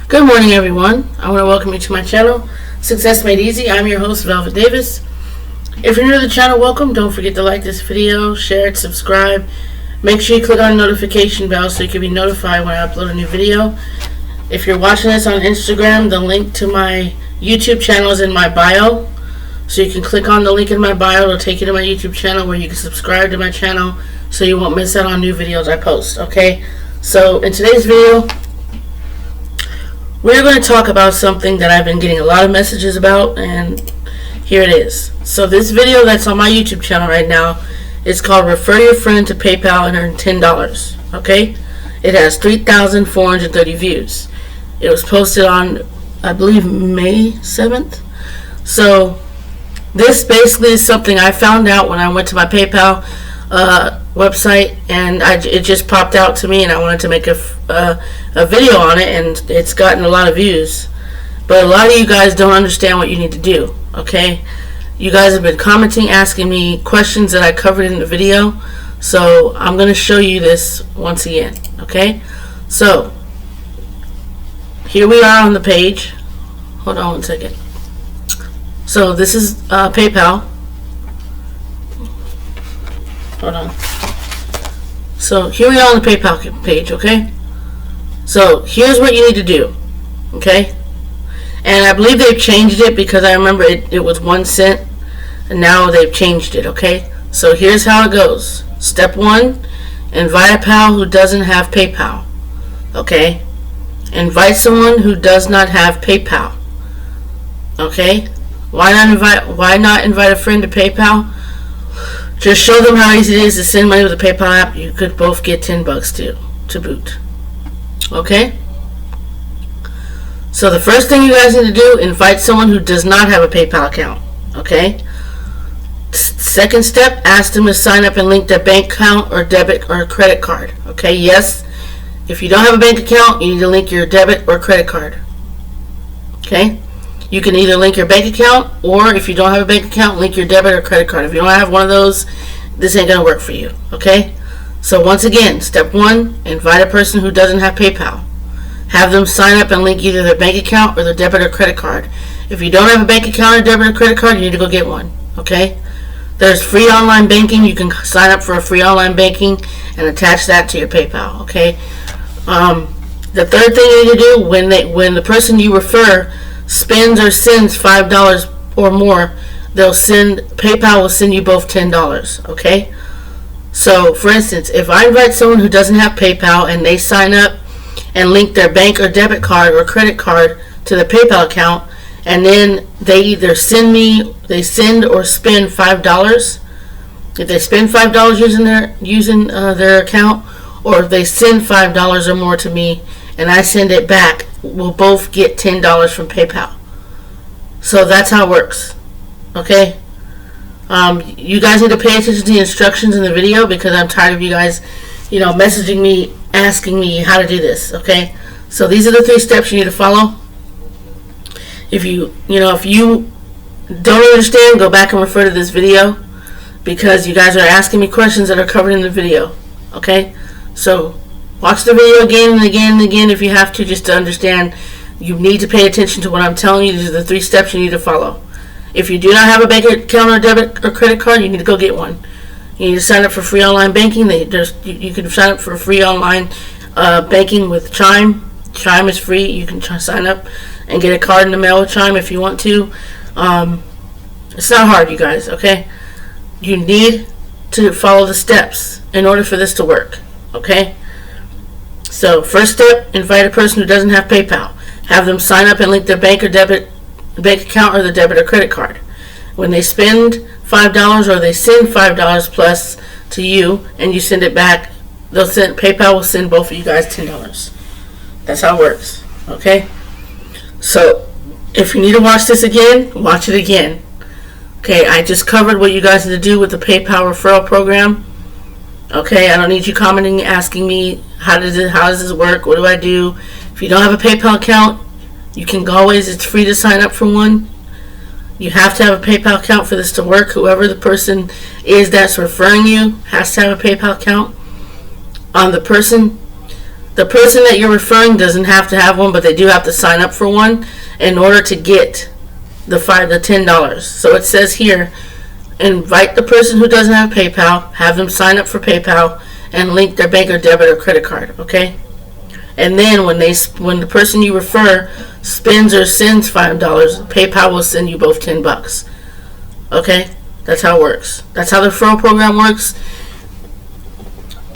Good morning, everyone. I want to welcome you to my channel, Success Made Easy. I'm your host, Velvet Davis. If you're new to the channel, welcome. Don't forget to like this video, share it, subscribe. Make sure you click on the notification bell so you can be notified when I upload a new video. If you're watching this on Instagram, the link to my YouTube channel is in my bio. So you can click on the link in my bio. It'll take you to my YouTube channel where you can subscribe to my channel so you won't miss out on new videos I post. Okay? So in today's video, we're going to talk about something that I've been getting a lot of messages about, and here it is. So this video that's on my YouTube channel right now is called Refer Your Friend to PayPal and Earn $10. Okay? It has 3,430 views. It was posted on, I believe, May 7th. So this basically is something I found out when I went to my PayPal website, and it just popped out to me, and I wanted to make a video on it, and it's gotten a lot of views. But a lot of you guys don't understand what you need to do. Okay, you guys have been commenting, asking me questions that I covered in the video, so I'm going to show you this once again. Okay, so here we are on the page. Hold on one second. So this is PayPal. Hold on. So here we are on the PayPal page, okay? So here's what you need to do, okay? And I believe they've changed it because I remember it was 1 cent, and now they've changed it, okay? So here's how it goes. Step 1, invite a pal who doesn't have PayPal, okay? Invite someone who does not have PayPal, okay? Why not invite a friend to PayPal? Just show them how easy it is to send money with a PayPal app. You could both get $10 to boot. Okay? So the first thing you guys need to do, invite someone who does not have a PayPal account. Okay? Second step, ask them to sign up and link their bank account or debit or credit card. Okay? Yes, if you don't have a bank account, you need to link your debit or credit card. Okay? You can either link your bank account, or if you don't have a bank account, link your debit or credit card. If you don't have one of those, this ain't going to work for you. Okay? So once again, step 1, invite a person who doesn't have PayPal. Have them sign up and link either their bank account or their debit or credit card. If you don't have a bank account or debit or credit card, you need to go get one. Okay? There's free online banking. You can sign up for a free online banking and attach that to your PayPal. Okay? The third thing you need to do, when the person you refer spends or sends $5 or more, PayPal will send you both $10. Okay? So, for instance, if I invite someone who doesn't have PayPal and they sign up and link their bank or debit card or credit card to the PayPal account, and then they either send or spend $5. If they spend $5 using their account, or if they send $5 or more to me and I send it back, we'll both get $10 from PayPal. So that's how it works. Okay? You guys need to pay attention to the instructions in the video, because I'm tired of you guys, messaging me, asking me how to do this. Okay? So these are the 3 steps you need to follow. If you don't understand, go back and refer to this video, because you guys are asking me questions that are covered in the video. Okay? So watch the video again and again and again if you have to, just to understand. You need to pay attention to what I'm telling you. These are the 3 steps you need to follow. If you do not have a bank account or debit or credit card, you need to go get one. You need to sign up for free online banking. You can sign up for free online banking with Chime. Chime is free. You can sign up and get a card in the mail with Chime if you want to. It's not hard, you guys, okay? You need to follow the steps in order for this to work, okay? So, first step, invite a person who doesn't have PayPal. Have them sign up and link their bank account or the debit or credit card. When they spend $5 or they send $5 plus to you and you send it back, PayPal will send both of you guys $10. That's how it works. Okay? So if you need to watch this again, watch it again. Okay, I just covered what you guys need to do with the PayPal referral program. Okay, I don't need you commenting, asking me how does this work? What do I do? If you don't have a PayPal account, you can it's free to sign up for one. You have to have a PayPal account for this to work. Whoever the person is that's referring you has to have a PayPal account. The person the person that you're referring doesn't have to have one, but they do have to sign up for one in order to get the $10. So it says here, invite the person who doesn't have PayPal, have them sign up for PayPal, and link their bank or debit or credit card. Okay, and then when the person you refer spends or sends $5, PayPal will send you both $10. Okay, that's how it works. That's how the referral program works.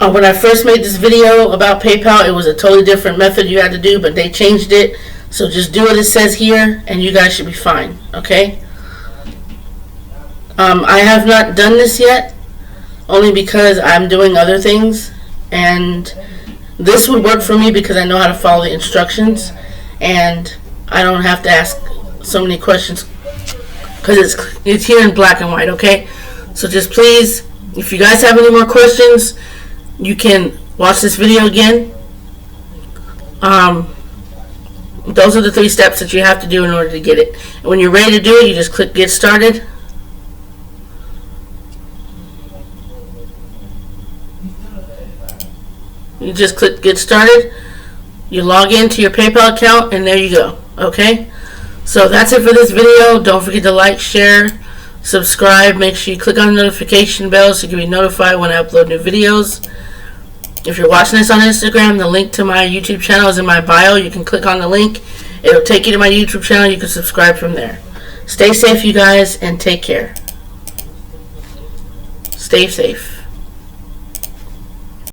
When I first made this video about PayPal, it was a totally different method you had to do, but they changed it. So just do what it says here, and you guys should be fine. Okay. I have not done this yet, only because I'm doing other things, and this would work for me because I know how to follow the instructions, and I don't have to ask so many questions because it's here in black and white. Okay. So just please, if you guys have any more questions, you can watch this video again. Those are the 3 steps that you have to do in order to get it. And when you're ready to do it, you just click Get Started. You just click Get Started. You log into your PayPal account, and there you go. Okay? So that's it for this video. Don't forget to like, share, subscribe. Make sure you click on the notification bell so you can be notified when I upload new videos. If you're watching this on Instagram, the link to my YouTube channel is in my bio. You can click on the link. It'll take you to my YouTube channel. You can subscribe from there. Stay safe, you guys, and take care. Stay safe.